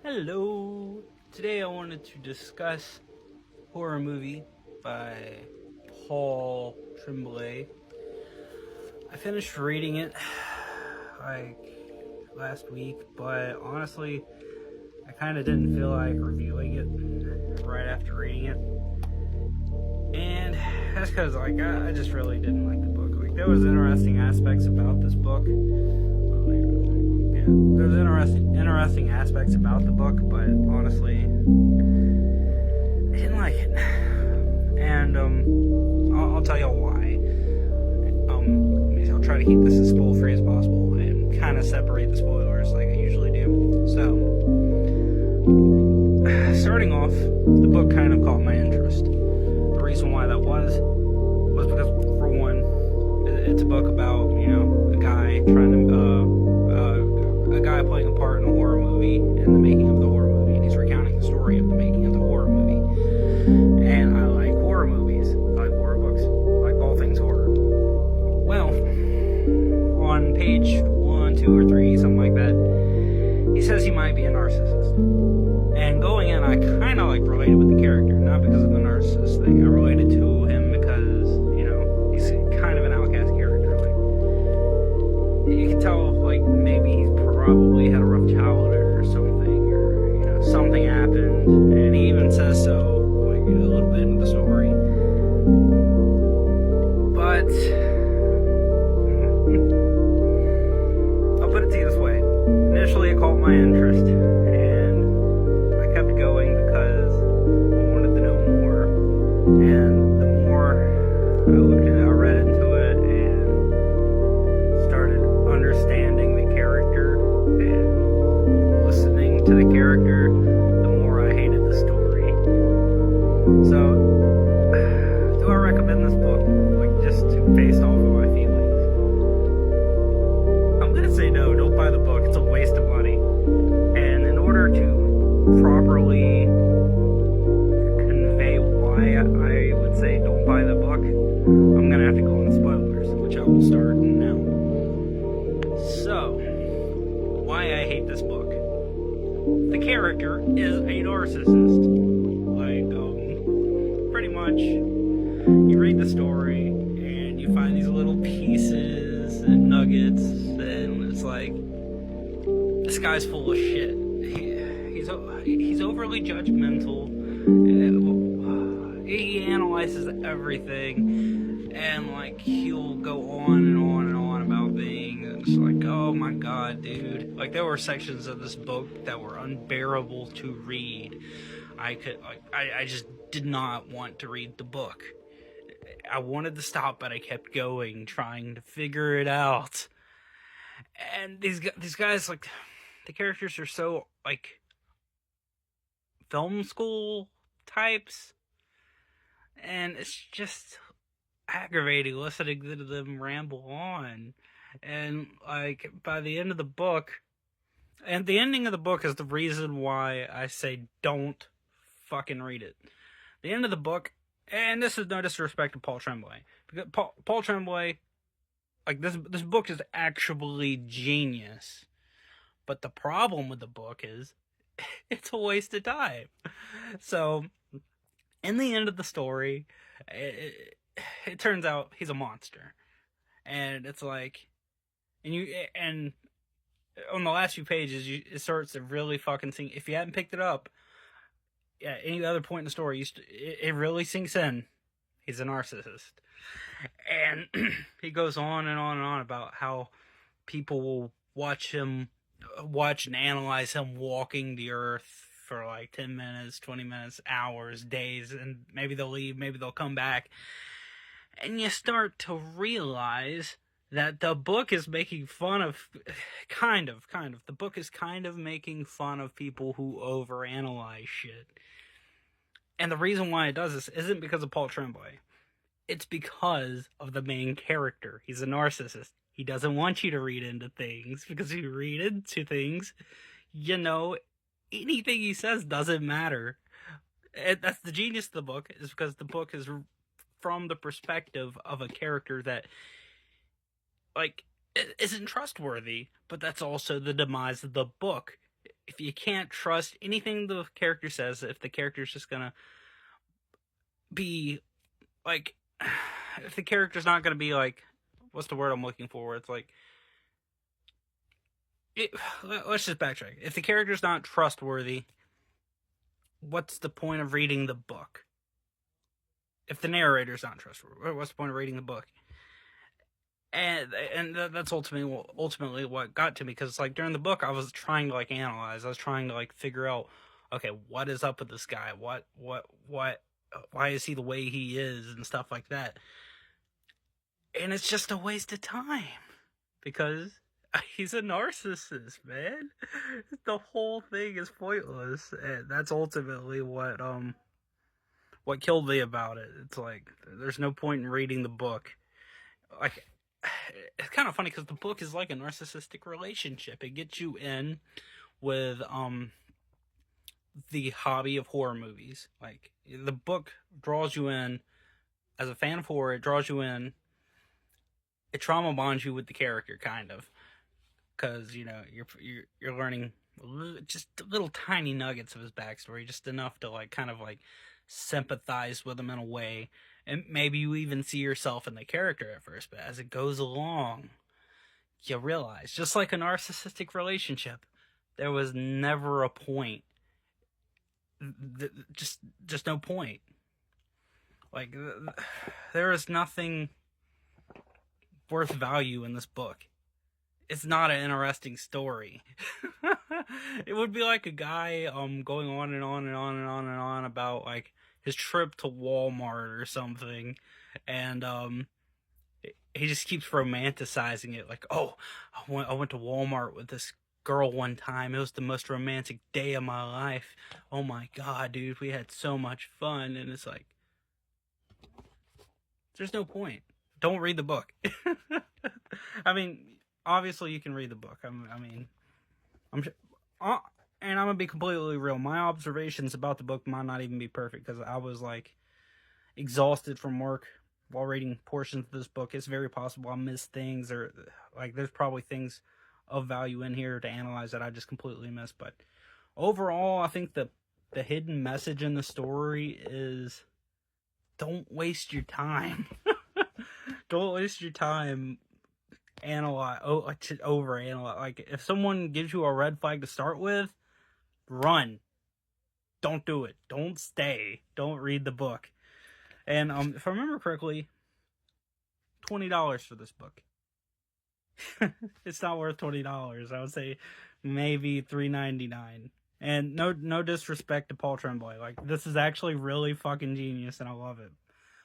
Hello! Today I wanted to discuss horror movie by Paul Tremblay. I finished reading it like last week, but honestly, I kind of didn't feel like reviewing it right after reading it. And that's because I just really didn't like the book. Like there was interesting aspects about this book. Yeah, there's interesting aspects about the book, but honestly, I didn't like it. And I'll tell y'all why. I'll try to keep this as spoiler free as possible and kind of separate the spoilers like I usually do. So, starting off, the book kind of caught my interest. The reason why that was because, for one, it's a book about a guy a guy playing a part in a horror movie and the making of the horror movie, and he's recounting the story of the making of the horror movie. And I like horror movies, I like horror books, I like all things horror. Well, on page 1, 2, or 3, something like that, he says he might be a narcissist. And going in, I kind of related with the character, not because of the narcissist thing. I related to him because he's kind of an outcast character. You can tell maybe he's probably had a rough childhood or something, or something happened, and he even says so a little bit in the story. But I'll put it to you this way: initially, it caught my interest, and I kept going because I wanted to know more. And the more I looked at it, I read into it, and started understanding the character and listening to the character, the more I hated the story. So, do I recommend this book? Just based off of my feelings? I'm gonna say no, don't buy the book, it's a waste of money. And in order to properly convey why I would say don't buy the book, I'm gonna have to go on spoilers, which I will start now. So, why I hate this book. The character is a narcissist. Pretty much, you read the story, and you find these little pieces and nuggets, and it's like, this guy's full of shit. He's overly judgmental. He analyzes everything, and he'll go on and on and on about things, and it's oh my god, dude. There were sections of this book that were unbearable to read. I just did not want to read the book. I wanted to stop, but I kept going, trying to figure it out. And these guys, the characters are so film school types, and it's just aggravating listening to them ramble on. And by the end of the book, and the ending of the book is the reason why I say don't fucking read it. The end of the book, and this is no disrespect to Paul Tremblay, because Paul Tremblay, this book is actually genius. But the problem with the book is it's a waste of time. So, in the end of the story, it turns out he's a monster. And it's and on the last few pages, it starts to really fucking sink. If you hadn't picked it up at any other point in the story, it really sinks in. He's a narcissist. And he goes on and on and on about how people will watch and analyze him walking the earth for 10 minutes, 20 minutes, hours, days, and maybe they'll leave, maybe they'll come back. And you start to realize that the book is making fun of, the book is kind of making fun of people who overanalyze shit. And the reason why it does this isn't because of Paul Tremblay. It's because of the main character. He's a narcissist. He doesn't want you to read into things, because if you read into things, anything he says doesn't matter. And that's the genius of the book, is because the book is from the perspective of a character that isn't trustworthy, but that's also the demise of the book. if you can't trust anything the character says, if the character's just gonna be like, if the character's not gonna be like, what's the word I'm looking for? It's like, let's just backtrack. If the character's not trustworthy, what's the point of reading the book? If the narrator's not trustworthy, what's the point of reading the book? And that's ultimately what got to me, because like during the book I was trying to like analyze, I was trying to like figure out, okay, what is up with this guy, what why is he the way he is and stuff like that. And it's just a waste of time, because he's a narcissist, man. The whole thing is pointless, and that's ultimately what killed me about it. It's like there's no point in reading the book. Like, it's kind of funny because the book is like a narcissistic relationship. It gets you in with the hobby of horror movies. Like, the book draws you in as a fan of horror. It draws you in. It trauma bonds you with the character, kind of, because you know you're learning just little tiny nuggets of his backstory, just enough to like kind of like sympathize with him in a way. And maybe you even see yourself in the character at first, but as it goes along, you realize, just like a narcissistic relationship, there was never a point. Just no point. Like, there is nothing worth value in this book. It's not an interesting story. It would be like a guy going on and on and on and on and on about like his trip to Walmart or something, and he just keeps romanticizing it, like, oh, I went to Walmart with this girl one time. It was the most romantic day of my life. Oh my god, dude, we had so much fun. And it's like, there's no point. Don't read the book. I mean, obviously you can read the book. I'm and I'm gonna be completely real. My observations about the book might not even be perfect, because I was like exhausted from work while reading portions of this book. It's very possible I missed things, or like there's probably things of value in here to analyze that I just completely missed. But overall, I think the hidden message in the story is, don't waste your time. Don't waste your time overanalyze. Like, if someone gives you a red flag to start with, run. Don't do it. Don't stay. Don't read the book. And if I remember correctly, $20 for this book. It's not worth $20. I would say maybe $3.99. And no disrespect to Paul Tremblay. Like, this is actually really fucking genius, and I love it.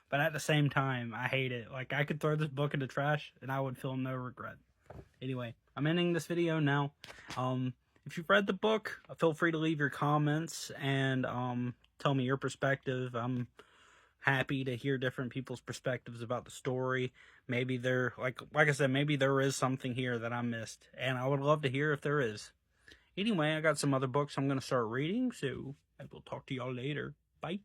But at the same time, I hate it. Like, I could throw this book in the trash, and I would feel no regret. Anyway, I'm ending this video now. If you've read the book, feel free to leave your comments and tell me your perspective. I'm happy to hear different people's perspectives about the story. Maybe there, like I said, maybe there is something here that I missed, and I would love to hear if there is. Anyway, I got some other books I'm going to start reading, so I will talk to y'all later. Bye.